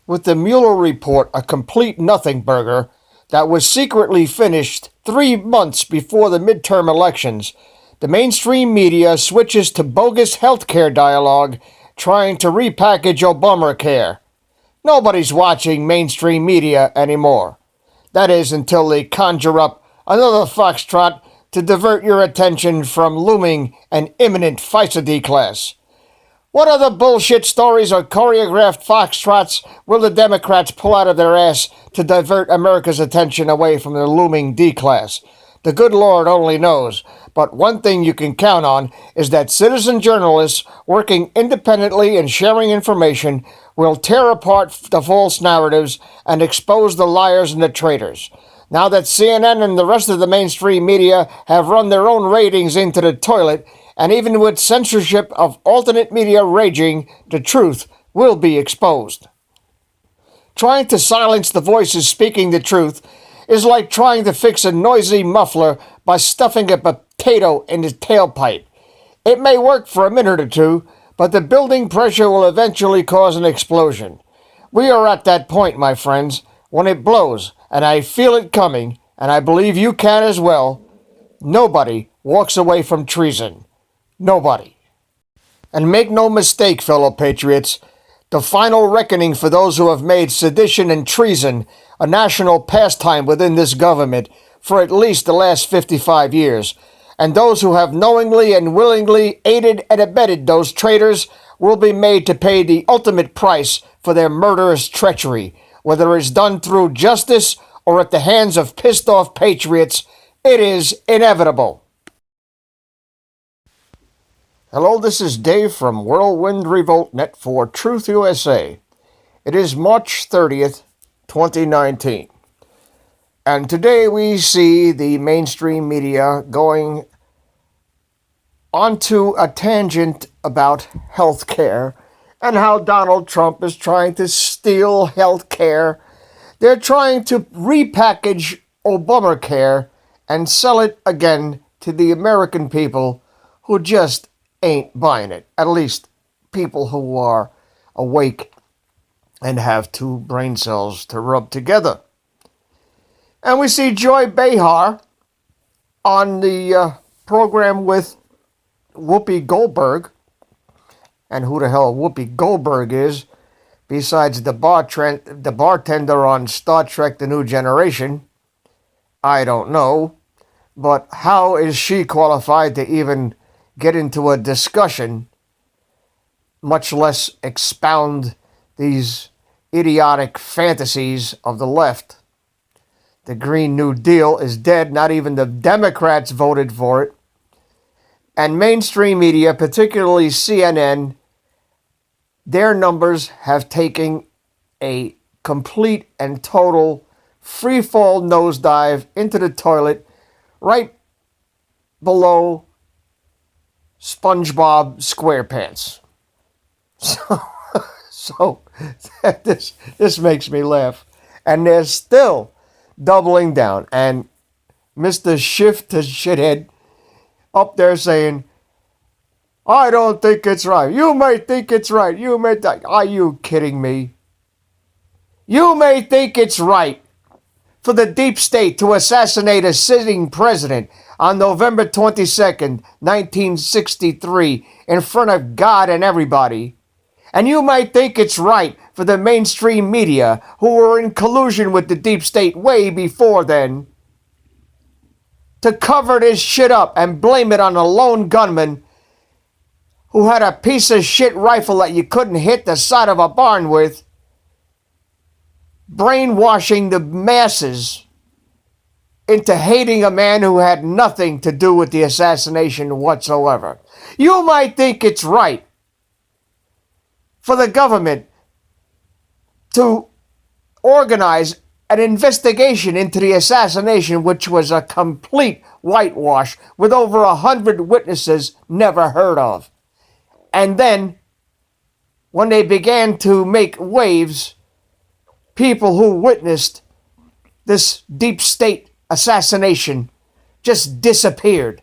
with the Mueller report a complete nothing burger that was secretly finished 3 months before the midterm elections, the mainstream media switches to bogus healthcare dialogue trying to repackage Obamacare. Nobody's watching mainstream media anymore. That is, until they conjure up another foxtrot to divert your attention from looming and imminent FISA class. What other bullshit stories or choreographed foxtrots will the Democrats pull out of their ass to divert America's attention away from the looming D-class? The good Lord only knows, but one thing you can count on is that citizen journalists working independently and sharing information will tear apart the false narratives and expose the liars and the traitors. Now that CNN and the rest of the mainstream media have run their own ratings into the toilet, and even with censorship of alternate media raging, the truth will be exposed. Trying to silence the voices speaking the truth is like trying to fix a noisy muffler by stuffing a potato in its tailpipe. It may work for a minute or two, but the building pressure will eventually cause an explosion. We are at that point, my friends, when it blows, and I feel it coming, and I believe you can as well. Nobody walks away from treason. Nobody. And make no mistake, fellow patriots, the final reckoning for those who have made sedition and treason a national pastime within this government for at least the last 55 years, and those who have knowingly and willingly aided and abetted those traitors will be made to pay the ultimate price for their murderous treachery, whether it is done through justice or at the hands of pissed-off patriots. It is inevitable. Hello, this is Dave from Whirlwind Revolt Net for Truth USA. It is March 30th, 2019. And today we see the mainstream media going onto a tangent about health care and how Donald Trump is trying to steal health care. They're trying to repackage Obamacare and sell it again to the American people who just ain't buying it. At least people who are awake and have two brain cells to rub together. And we see Joy Behar on the program with Whoopi Goldberg. And who the hell Whoopi Goldberg is, besides the bartender on Star Trek The New Generation, I don't know. But how is she qualified to even get into a discussion, much less expound these idiotic fantasies of the left? The Green New Deal is dead. Not even the Democrats voted for it. And mainstream media, particularly CNN, their numbers have taken a complete and total freefall nosedive into the toilet right below SpongeBob SquarePants. So this makes me laugh. And they're still doubling down. And Mr. Shift to Shithead up there saying, I don't think it's right. You may think it's right. You may Are you kidding me? You may think it's right for the deep state to assassinate a sitting president on November 22nd, 1963, in front of God and everybody. And you might think it's right for the mainstream media, who were in collusion with the deep state way before then, to cover this shit up and blame it on a lone gunman who had a piece of shit rifle that you couldn't hit the side of a barn with, brainwashing the masses into hating a man who had nothing to do with the assassination whatsoever. You might think it's right for the government to organize an investigation into the assassination, which was a complete whitewash with over 100 witnesses never heard of. And then, when they began to make waves, people who witnessed this deep state assassination just disappeared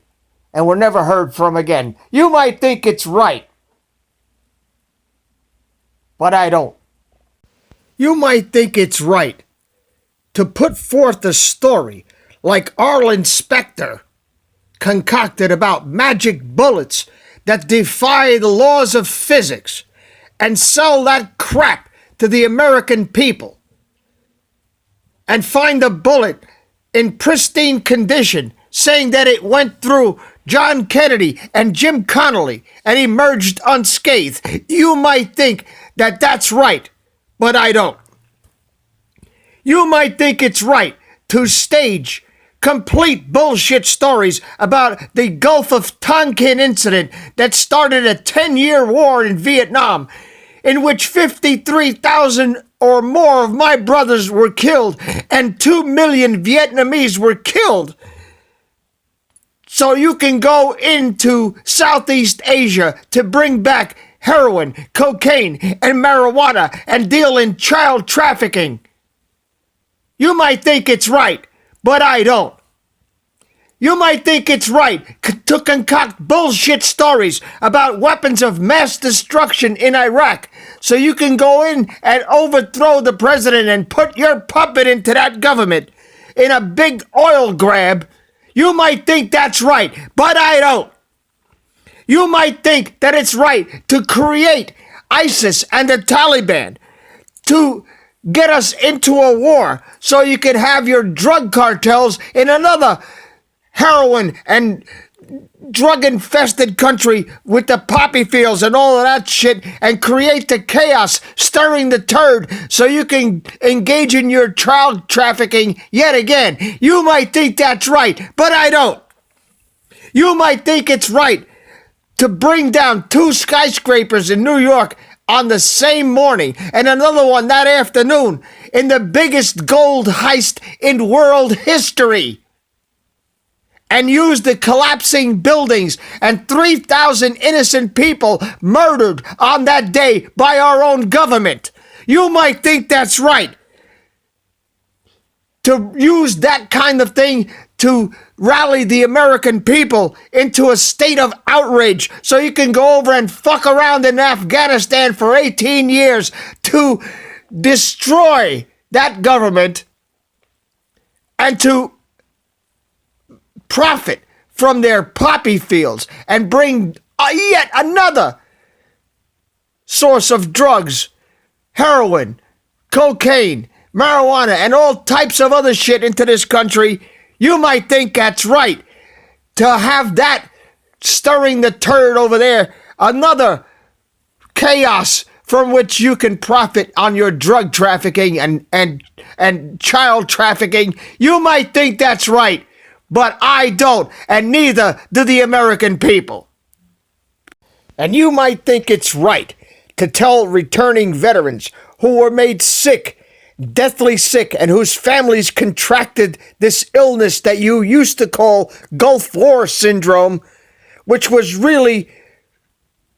and were never heard from again. You might think it's right, but I don't. You might think it's right to put forth a story like Arlen Specter concocted about magic bullets that defy the laws of physics and sell that crap to the American people and find a bullet in pristine condition saying that it went through John Kennedy and Jim Connolly and emerged unscathed. You might think that that's right, but I don't. You might think it's right to stage complete bullshit stories about the Gulf of Tonkin incident that started a 10-year war in Vietnam, in which 53,000 or more of my brothers were killed and 2 million Vietnamese were killed. So you can go into Southeast Asia to bring back heroin, cocaine, and marijuana and deal in child trafficking. You might think it's right, but I don't. You might think it's right to concoct bullshit stories about weapons of mass destruction in Iraq so you can go in and overthrow the president and put your puppet into that government in a big oil grab. You might think that's right, but I don't. You might think that it's right to create ISIS and the Taliban to get us into a war so you can have your drug cartels in another heroin and drug-infested country with the poppy fields and all of that shit and create the chaos, stirring the turd so you can engage in your child trafficking yet again. You might think that's right, but I don't. You might think it's right to bring down 2 skyscrapers in New York on the same morning and another one that afternoon in the biggest gold heist in world history, and use the collapsing buildings and 3,000 innocent people murdered on that day by our own government. You might think that's right to use that kind of thing to rally the American people into a state of outrage so you can go over and fuck around in Afghanistan for 18 years to destroy that government and to profit from their poppy fields and bring yet another source of drugs, heroin, cocaine, marijuana, and all types of other shit into this country. You might think that's right to have that stirring the turd over there, another chaos from which you can profit on your drug trafficking and child trafficking. You might think that's right, but I don't, and neither do the American people. And you might think it's right to tell returning veterans who were made sick, deathly sick, and whose families contracted this illness that you used to call Gulf War syndrome, which was really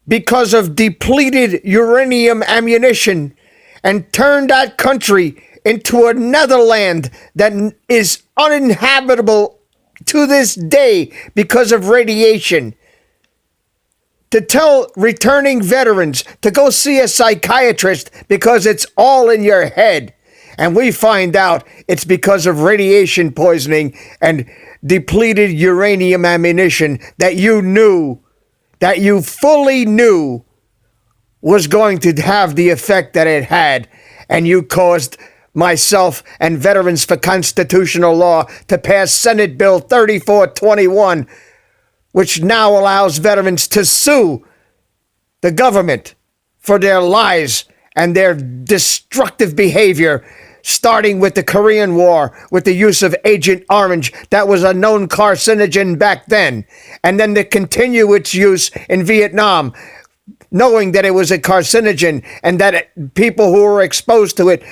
because of depleted uranium ammunition, and turned that country into a netherland that is uninhabitable to this day because of radiation. To tell returning veterans to go see a psychiatrist because it's all in your head. And we find out it's because of radiation poisoning and depleted uranium ammunition that you knew, that you fully knew was going to have the effect that it had. And you caused myself and Veterans for Constitutional Law to pass Senate Bill 3421, which now allows veterans to sue the government for their lies and their destructive behavior, starting with the Korean War, with the use of Agent Orange, that was a known carcinogen back then, and then to continue its use in Vietnam, knowing that it was a carcinogen and that people who were exposed to it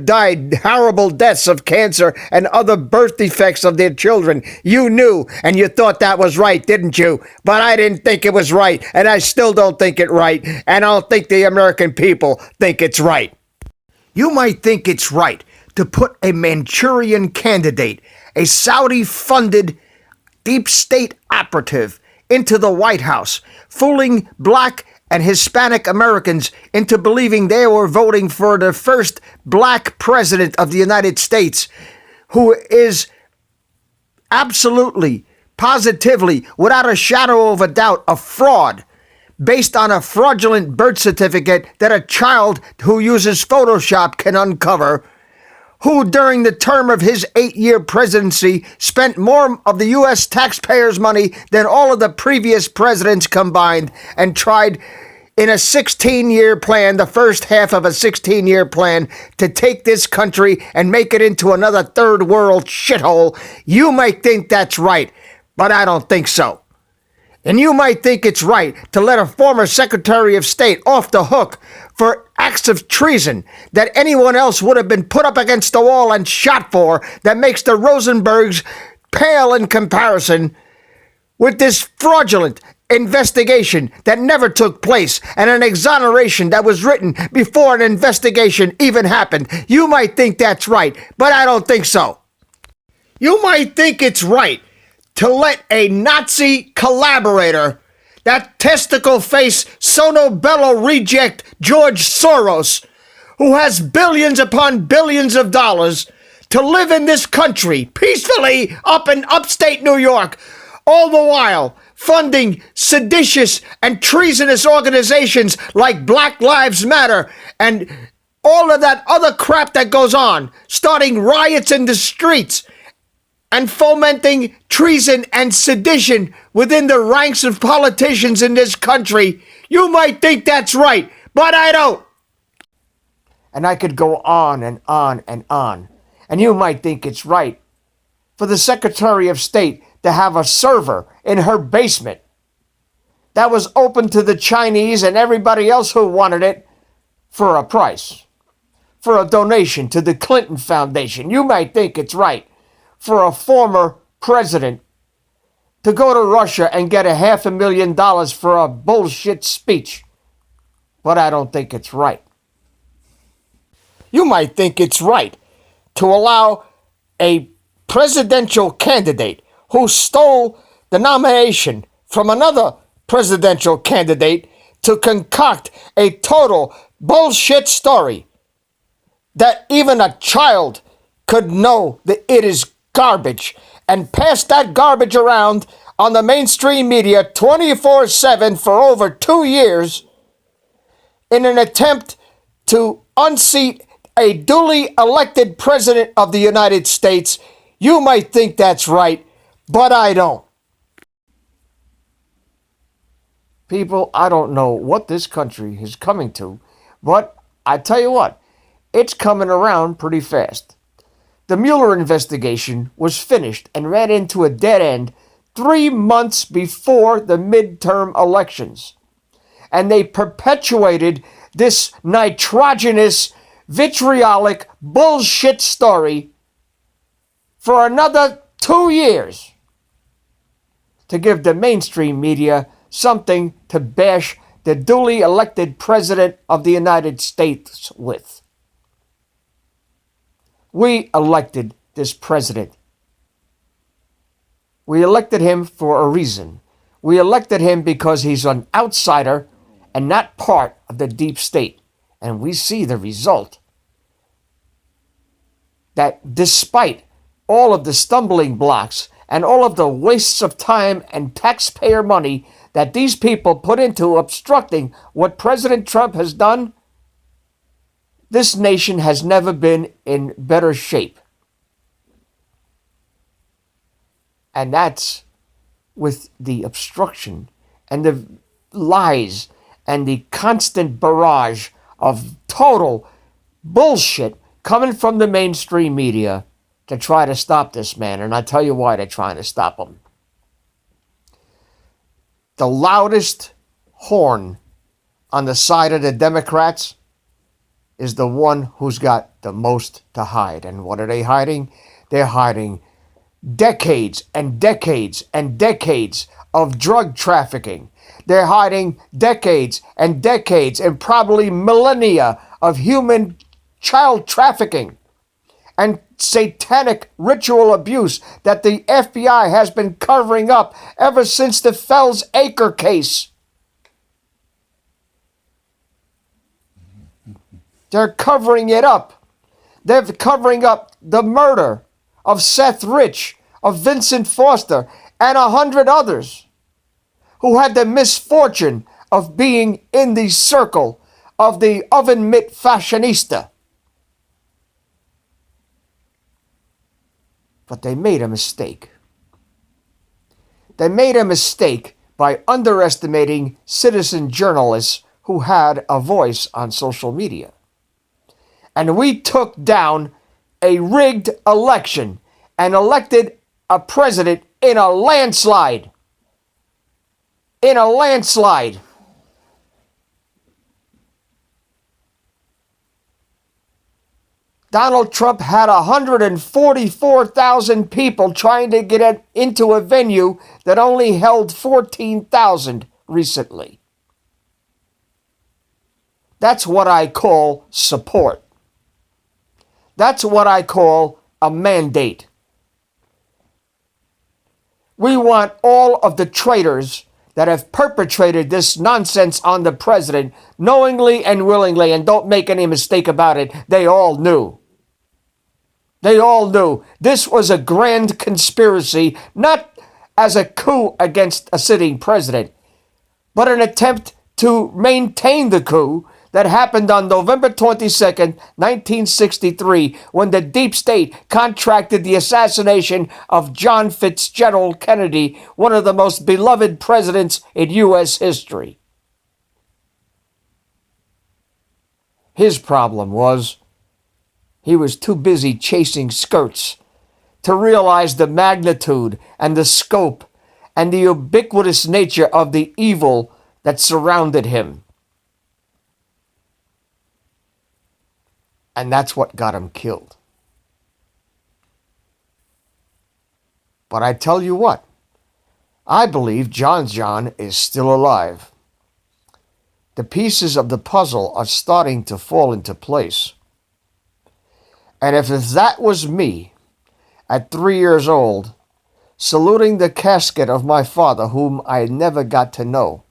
died horrible deaths of cancer and other birth defects of their children. You knew, and you thought that was right, didn't you? But I didn't think it was right, and I still don't think it right, and I don't think the American people think it's right. You might think it's right to put a Manchurian candidate, a Saudi-funded deep state operative, into the White House, fooling black and Hispanic Americans into believing they were voting for the first black president of the United States, who is absolutely, positively, without a shadow of a doubt, a fraud based on a fraudulent birth certificate that a child who uses Photoshop can uncover, who during the term of his 8-year presidency spent more of the U.S. taxpayers' money than all of the previous presidents combined, and tried in a 16-year plan, the first half of a 16-year plan, to take this country and make it into another third world shithole. You might think that's right, but I don't think so. And you might think it's right to let a former Secretary of State off the hook for acts of treason that anyone else would have been put up against the wall and shot for, that makes the Rosenbergs pale in comparison with this fraudulent investigation that never took place and an exoneration that was written before an investigation even happened. You might think that's right, but I don't think so. You might think it's right to let a Nazi collaborator, that testicle-face Sonobello reject George Soros, who has billions upon billions of dollars, to live in this country peacefully up in upstate New York, all the while funding seditious and treasonous organizations like Black Lives Matter and all of that other crap that goes on, starting riots in the streets and fomenting treason and sedition within the ranks of politicians in this country. You might think that's right, but I don't. And I could go on and on and on. And you might think it's right for the Secretary of State to have a server in her basement that was open to the Chinese and everybody else who wanted it for a price, for a donation to the Clinton Foundation. You might think it's right for a former president to go to Russia and get $500,000 for a bullshit speech. But I don't think it's right. You might think it's right to allow a presidential candidate who stole the nomination from another presidential candidate to concoct a total bullshit story that even a child could know that it is garbage, and pass that garbage around on the mainstream media 24/7 for over 2 years in an attempt to unseat a duly elected president of the United States. You might think that's right, but I don't. People, I don't know what this country is coming to, but I tell you what, it's coming around pretty fast. The Mueller investigation was finished and ran into a dead end 3 months before the midterm elections. And they perpetuated this nitrogenous, vitriolic bullshit story for another 2 years to give the mainstream media something to bash the duly elected president of the United States with. We elected this president. We elected him for a reason. We elected him because he's an outsider and not part of the deep state. And we see the result. That despite all of the stumbling blocks and all of the wastes of time and taxpayer money that these people put into obstructing what President Trump has done, this nation has never been in better shape. And that's with the obstruction and the lies and the constant barrage of total bullshit coming from the mainstream media to try to stop this man. And I tell you why they're trying to stop him. The loudest horn on the side of the Democrats is the one who's got the most to hide. And what are they hiding? They're hiding decades and decades and decades of drug trafficking. They're hiding decades and decades and probably millennia of human child trafficking and satanic ritual abuse that the FBI has been covering up ever since the Fells Acre case. They're covering it up. They're covering up the murder of Seth Rich, of Vincent Foster, and 100 others who had the misfortune of being in the circle of the oven mitt fashionista. But they made a mistake. They made a mistake by underestimating citizen journalists who had a voice on social media. And we took down a rigged election and elected a president in a landslide. In a landslide. Donald Trump had 144,000 people trying to get into a venue that only held 14,000 recently. That's what I call support. That's what I call a mandate. We want all of the traitors that have perpetrated this nonsense on the president knowingly and willingly, and don't make any mistake about it, they all knew. They all knew this was a grand conspiracy, not as a coup against a sitting president, but an attempt to maintain the coup that happened on November 22nd, 1963, when the deep state contracted the assassination of John Fitzgerald Kennedy, one of the most beloved presidents in U.S. history. His problem was he was too busy chasing skirts to realize the magnitude and the scope and the ubiquitous nature of the evil that surrounded him. And that's what got him killed. But I tell you what, I believe John is still alive. The pieces of the puzzle are starting to fall into place. And if that was me, at 3 years old, saluting the casket of my father, whom I never got to know,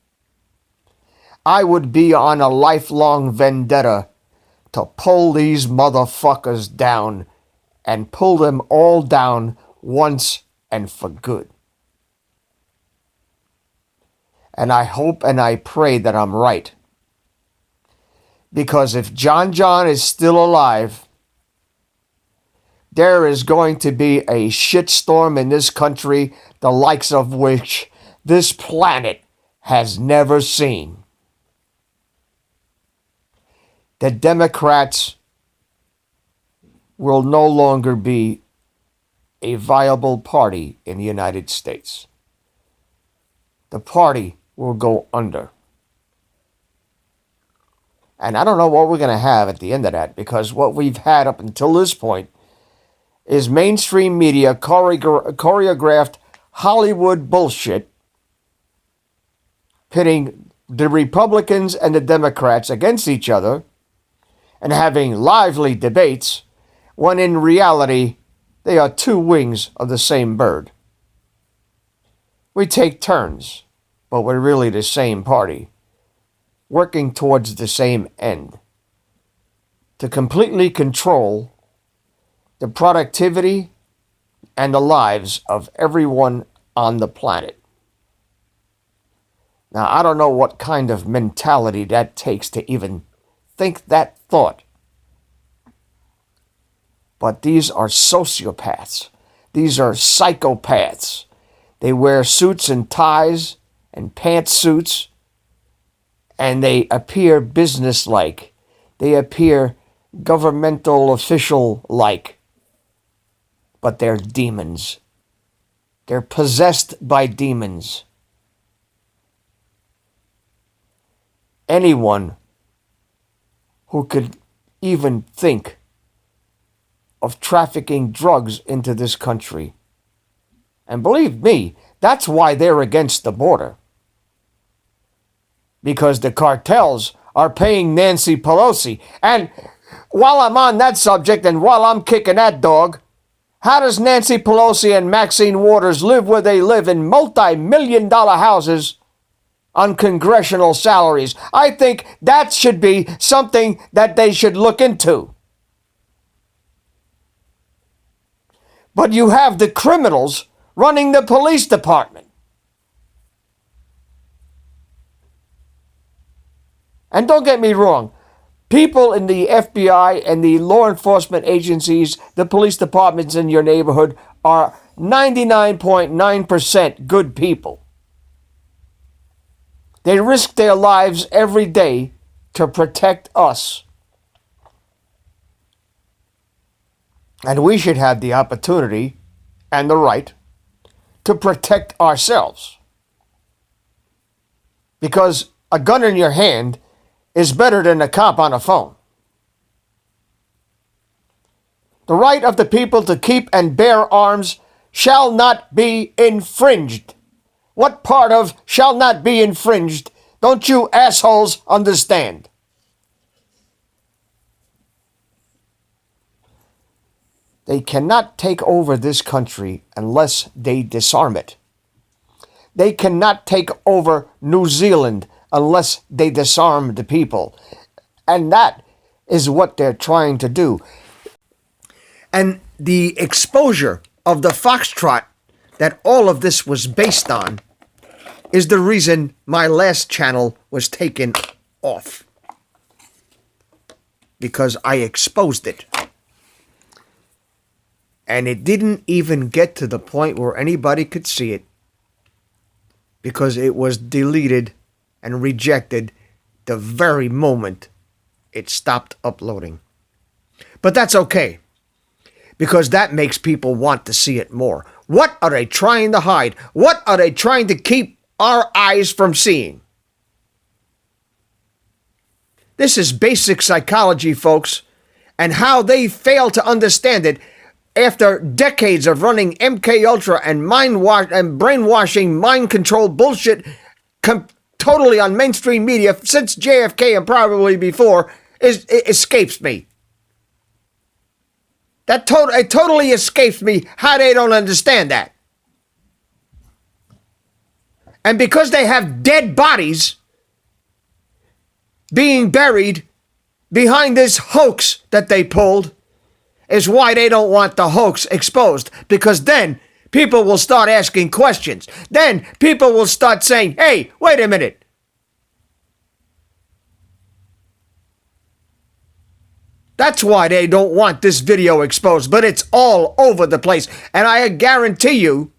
I would be on a lifelong vendetta to pull these motherfuckers down and pull them all down once and for good. And I hope and I pray that I'm right. Because if John is still alive, there is going to be a shitstorm in this country, the likes of which this planet has never seen. The Democrats will no longer be a viable party in the United States. The party will go under. And I don't know what we're going to have at the end of that, because what we've had up until this point is mainstream media choreographed Hollywood bullshit, pitting the Republicans and the Democrats against each other and having lively debates, when in reality they are two wings of the same bird. We take turns, but we're really the same party, working towards the same end, to completely control the productivity and the lives of everyone on the planet. Now, I don't know what kind of mentality that takes to even think that thought. But these are sociopaths. These are psychopaths. They wear suits and ties and pantsuits, and they appear businesslike. They appear governmental official-like. But they're demons. They're possessed by demons. Anyone who could even think of trafficking drugs into this country. And believe me, that's why they're against the border. Because the cartels are paying Nancy Pelosi. And while I'm on that subject and while I'm kicking that dog, how does Nancy Pelosi and Maxine Waters live where they live in multi-million-dollar houses on congressional salaries. I think that should be something that they should look into. But you have the criminals running the police department. And don't get me wrong, people in the FBI and the law enforcement agencies, the police departments in your neighborhood are 99.9% good people. They risk their lives every day to protect us. And we should have the opportunity and the right to protect ourselves. Because a gun in your hand is better than a cop on a phone. The right of the people to keep and bear arms shall not be infringed. What part of shall not be infringed don't you assholes understand? They cannot take over this country unless they disarm it. They cannot take over New Zealand unless they disarm the people. And that is what they're trying to do. And the exposure of the Foxtrot that all of this was based on is the reason my last channel was taken off. Because I exposed it. And it didn't even get to the point where anybody could see it. Because it was deleted and rejected the very moment it stopped uploading. But that's okay, because that makes people want to see it more. What are they trying to hide? What are they trying to keep our eyes from seeing? This is basic psychology, folks, and how they fail to understand it after decades of running MK Ultra and brainwashing, mind control bullshit totally on mainstream media since JFK and probably before, it escapes me. It totally escapes me how they don't understand that. And because they have dead bodies being buried behind this hoax that they pulled, is why they don't want the hoax exposed. Because then people will start asking questions. Then people will start saying, hey, wait a minute. That's why they don't want this video exposed. But it's all over the place. And I guarantee you,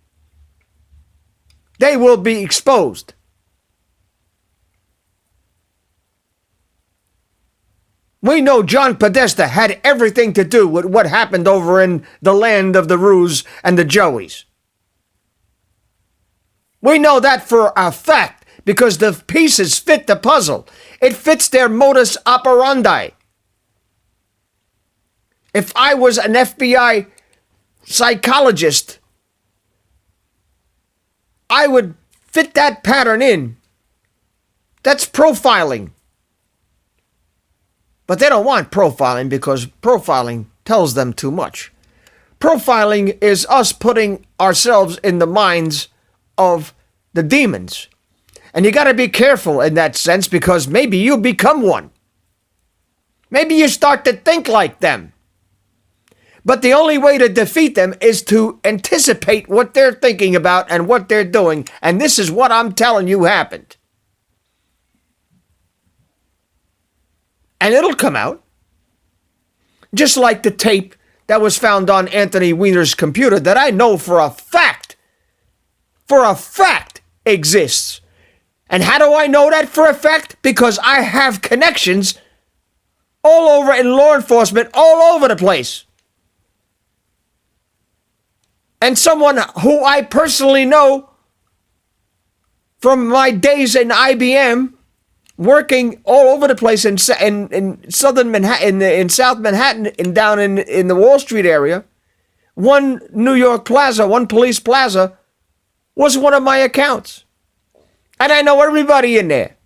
they will be exposed. We know John Podesta had everything to do with what happened over in the land of the Roos and the Joeys. We know that for a fact because the pieces fit the puzzle. It fits their modus operandi. If I was an FBI psychologist, I would fit that pattern in. That's profiling. But they don't want profiling because profiling tells them too much. Profiling is us putting ourselves in the minds of the demons. And you got to be careful in that sense because maybe you become one. Maybe you start to think like them. But the only way to defeat them is to anticipate what they're thinking about and what they're doing. And this is what I'm telling you happened. And it'll come out. Just like the tape that was found on Anthony Weiner's computer that I know for a fact exists. And how do I know that for a fact? Because I have connections all over in law enforcement, all over the place. And someone who I personally know from my days in IBM, working all over the place in southern Manhattan, in South Manhattan, and down in the Wall Street area. One New York plaza, one police plaza, was one of my accounts. And I know everybody in there.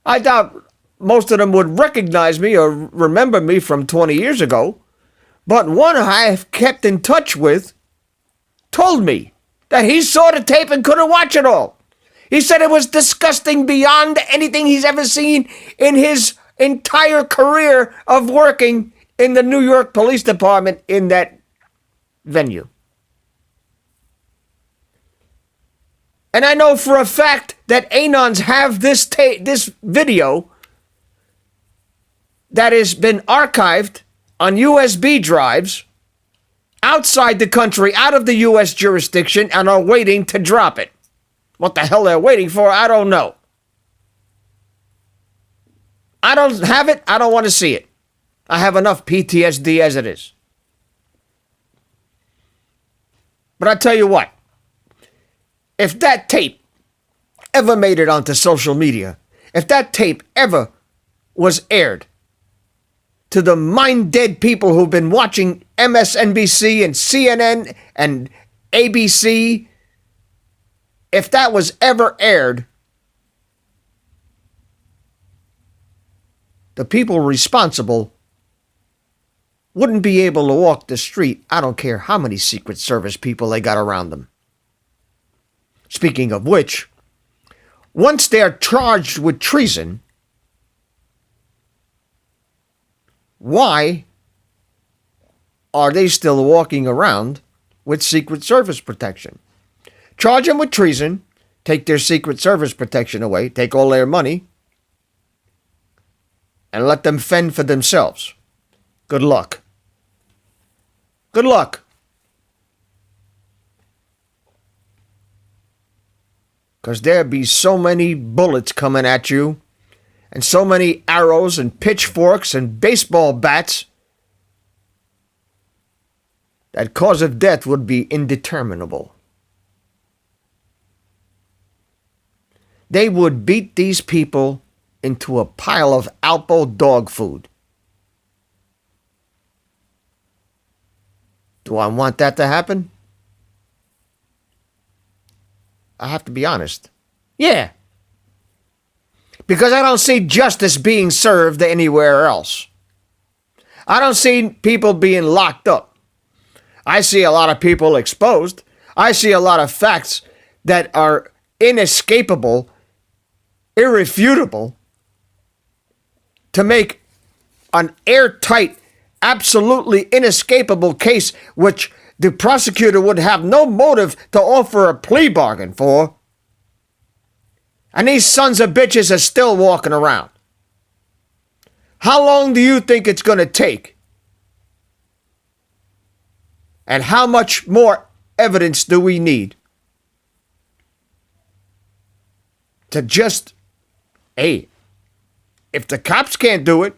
I doubt most of them would recognize me or remember me from 20 years ago. But one I've kept in touch with told me that he saw the tape and couldn't watch it all. He said it was disgusting beyond anything he's ever seen in his entire career of working in the New York Police Department in that venue. And I know for a fact that Anons have this video that has been archived on USB drives outside the country, out of the U.S. jurisdiction, and are waiting to drop it. What the hell they're waiting for, I don't know. I don't have it. I don't want to see it. I have enough PTSD as it is. But I tell you what, if that tape ever made it onto social media, if that tape ever was aired to the mind-dead people who've been watching MSNBC and CNN and ABC, if that was ever aired, the people responsible wouldn't be able to walk the street. I don't care how many Secret Service people they got around them. Speaking of which, once they're charged with treason, why are they still walking around with Secret Service protection? Charge them with treason, take their Secret Service protection away, take all their money, and let them fend for themselves. Good luck. Good luck. Because there'd be so many bullets coming at you, and so many arrows and pitchforks and baseball bats, that cause of death would be indeterminable. They would beat these people into a pile of Alpo dog food. Do I want that to happen? I have to be honest. Yeah. Because I don't see justice being served anywhere else. I don't see people being locked up. I see a lot of people exposed. I see a lot of facts that are inescapable, irrefutable, to make an airtight, absolutely inescapable case which the prosecutor would have no motive to offer a plea bargain for. And these sons of bitches are still walking around. How long do you think it's going to take? And how much more evidence do we need to just, hey, if the cops can't do it,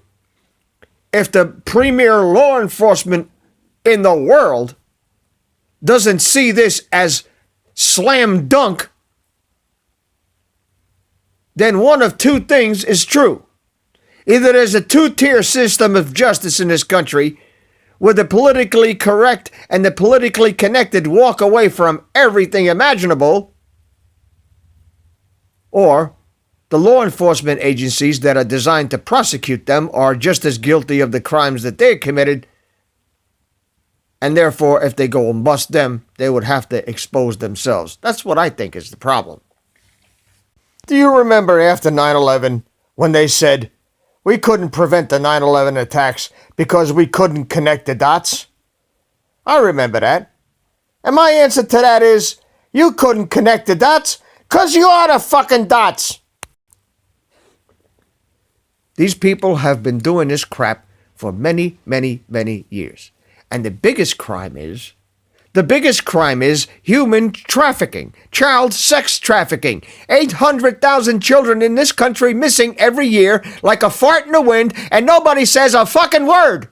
if the premier law enforcement in the world doesn't see this as slam dunk, then one of two things is true. Either there's a two-tier system of justice in this country where the politically correct and the politically connected walk away from everything imaginable, or the law enforcement agencies that are designed to prosecute them are just as guilty of the crimes that they committed, and therefore, if they go and bust them, they would have to expose themselves. That's what I think is the problem. Do you remember after 9/11 when they said we couldn't prevent the 9/11 attacks because we couldn't connect the dots? I remember that. And my answer to that is, you couldn't connect the dots because you are the fucking dots. These people have been doing this crap for many, many, many years. And the biggest crime is human trafficking, child sex trafficking. 800,000 children in this country missing every year like a fart in the wind, and nobody says a fucking word.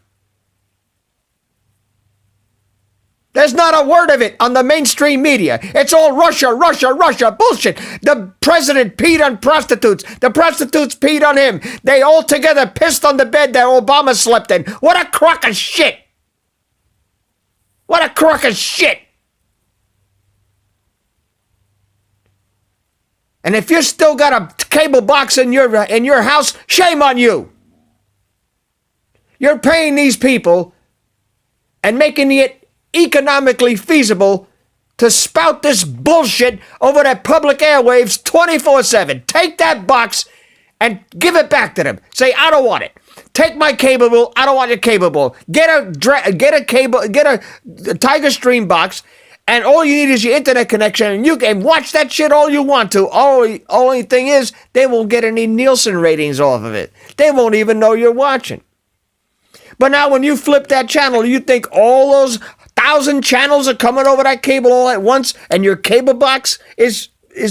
There's not a word of it on the mainstream media. It's all Russia, Russia, Russia. Bullshit. The president peed on prostitutes. The prostitutes peed on him. They all together pissed on the bed that Obama slept in. What a crock of shit. What a crock of shit. And if you still got a cable box in your house, shame on you. You're paying these people and making it economically feasible to spout this bullshit over the public airwaves 24/7. Take that box and give it back to them. Say, I don't want it. Take my cable bill. I don't want your cable bill. Get a Tiger Stream box, and all you need is your internet connection, and you can watch that shit all you want to. Only thing is, they won't get any Nielsen ratings off of it. They won't even know you're watching. But now when you flip that channel, you think all those 1,000 channels are coming over that cable all at once, and your cable box is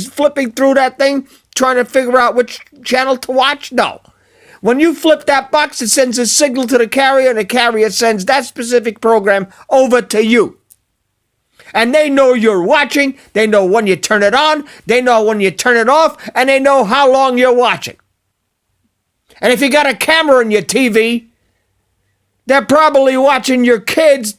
flipping through that thing, trying to figure out which channel to watch? No. When you flip that box, it sends a signal to the carrier, and the carrier sends that specific program over to you. And they know you're watching, they know when you turn it on, they know when you turn it off, and they know how long you're watching. And if you got a camera in your TV, they're probably watching your kids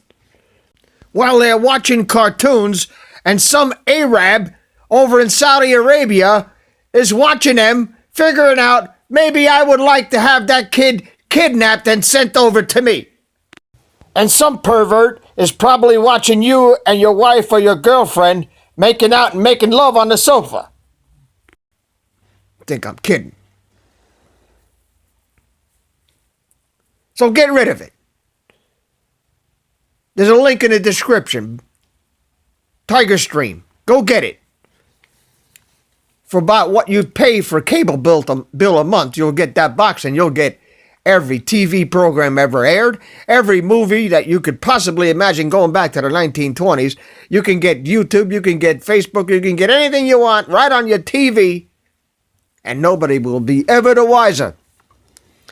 while they're watching cartoons, and some Arab over in Saudi Arabia is watching them, figuring out, maybe I would like to have that kid kidnapped and sent over to me. And some pervert is probably watching you and your wife or your girlfriend making out and making love on the sofa. Think I'm kidding. So get rid of it. There's a link in the description. Tiger Stream. Go get it. For about what you pay for a cable bill a month, you'll get that box, and you'll get every TV program ever aired, every movie that you could possibly imagine going back to the 1920s. You can get YouTube, you can get Facebook, you can get anything you want right on your TV, and nobody will be ever the wiser.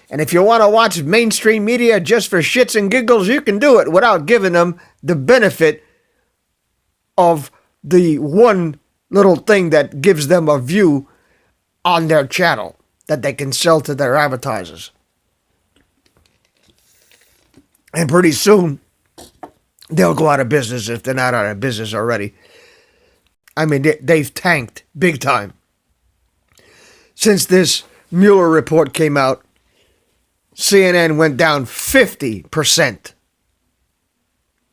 And if you want to watch mainstream media just for shits and giggles, you can do it without giving them the benefit of the one little thing that gives them a view on their channel that they can sell to their advertisers. And pretty soon, they'll go out of business if they're not out of business already. I mean, they've tanked big time. Since this Mueller report came out, CNN went down 50%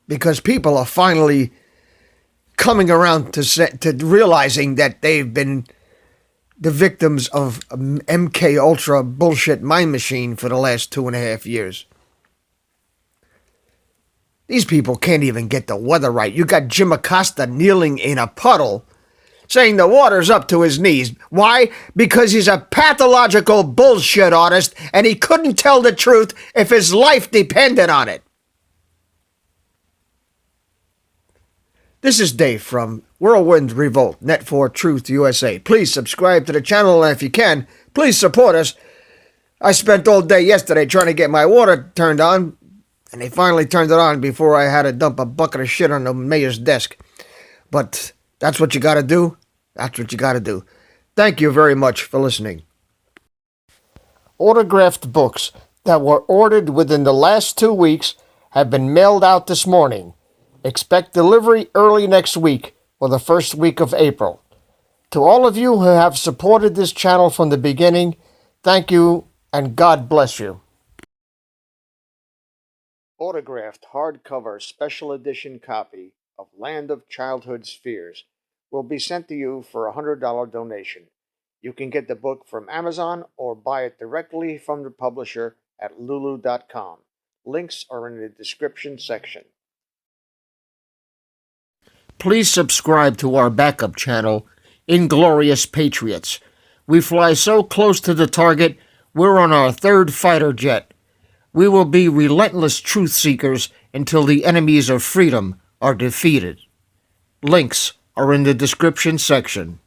because people are finally coming around to realizing that they've been the victims of MK Ultra bullshit mind machine for the last 2.5 years. These people can't even get the weather right. You got Jim Acosta kneeling in a puddle saying the water's up to his knees. Why? Because he's a pathological bullshit artist, and he couldn't tell the truth if his life depended on it. This is Dave from Whirlwind Revolt, Net for Truth USA. Please subscribe to the channel, and if you can, please support us. I spent all day yesterday trying to get my water turned on, and they finally turned it on before I had to dump a bucket of shit on the mayor's desk. But that's what you got to do. That's what you got to do. Thank you very much for listening. Autographed books that were ordered within the last 2 weeks have been mailed out this morning. Expect delivery early next week or the first week of April. To all of you who have supported this channel from the beginning, thank you and God bless you. Autographed hardcover special edition copy of Land of Childhood's Fears will be sent to you for a $100 donation. You can get the book from Amazon or buy it directly from the publisher at LuLu.com. Links are in the description section. Please subscribe to our backup channel, Inglorious Patriots. We fly so close to the target, we're on our 3rd fighter jet. We will be relentless truth seekers until the enemies of freedom are defeated. Links are in the description section.